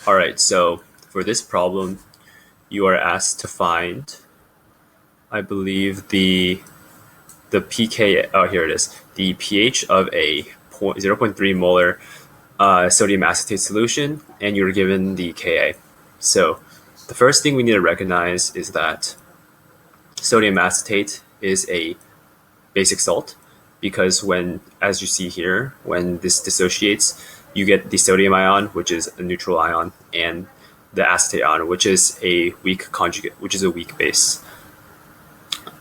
All right, so for this problem, you are asked to find, I believe, the pK, oh, here it is, the pH of a 0.3 molar sodium acetate solution, and you're given the Ka. So the first thing we need to recognize is that sodium acetate is a basic salt, because when, as you see here, when this dissociates, you get the sodium ion, which is a neutral ion, and the acetate ion, which is a weak conjugate, which is a weak base.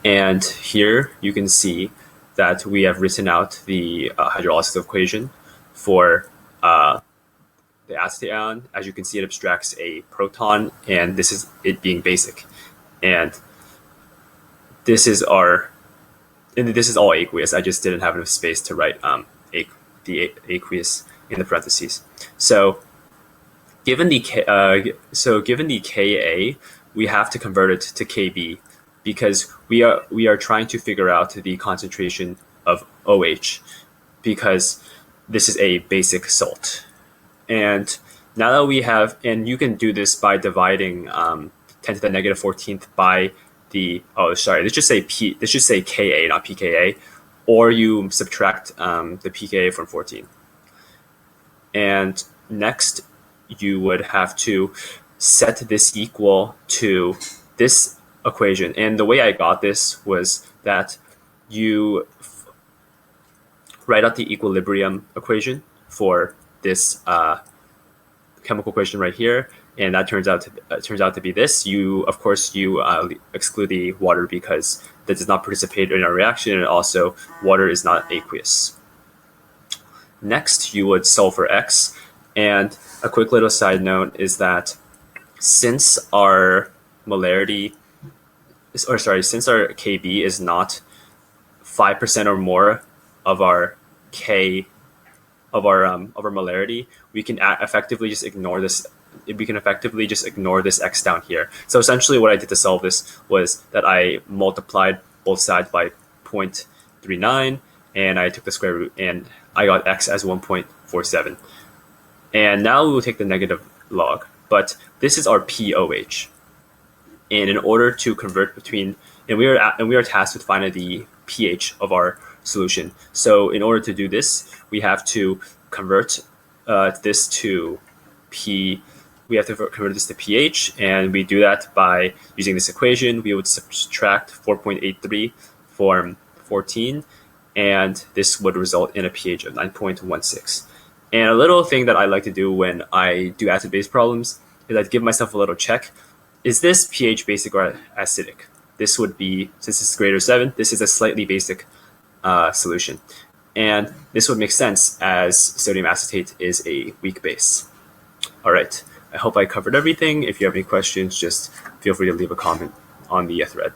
And here you can see that we have written out the hydrolysis equation for the acetate ion. As you can see, it abstracts a proton, and this is it being basic. And this is all aqueous. I just didn't have enough space to write the aqueous in the parentheses. So given the Ka, we have to convert it to Kb, because we are trying to figure out the concentration of OH, because this is a basic salt. And now that we have, and you can do this by dividing 10 to the negative 14th by the, let's just say Ka, not pKa, or you subtract the pKa from 14. And next, you would have to set this equal to this equation. And the way I got this was that you write out the equilibrium equation for this chemical equation right here, and that turns out to be this. Of course you exclude the water, because that does not participate in a reaction, and also water is not aqueous. Next, you would solve for X, and a quick little side note is that since our molarity, since our Kb is not 5% or more of our K of our molarity, we can effectively just ignore this. We can effectively just ignore this X down here. So essentially, what I did to solve this was that I multiplied both sides by 0.39, and I took the square root, and I got X as 1.47. And now we will take the negative log, but this is our POH. And in order to convert between, and we are tasked with finding the pH of our solution. So in order to do this, we have to convert this to P. We have to convert this to pH, and we do that by using this equation. We would subtract 4.83 from 14, and this would result in a pH of 9.16. And a little thing that I like to do when I do acid-base problems is I give myself a little check. Is this pH basic or acidic? This would be, since this is greater 7, this is a slightly basic solution. And this would make sense, as sodium acetate is a weak base. All right, I hope I covered everything. If you have any questions, just feel free to leave a comment on the thread.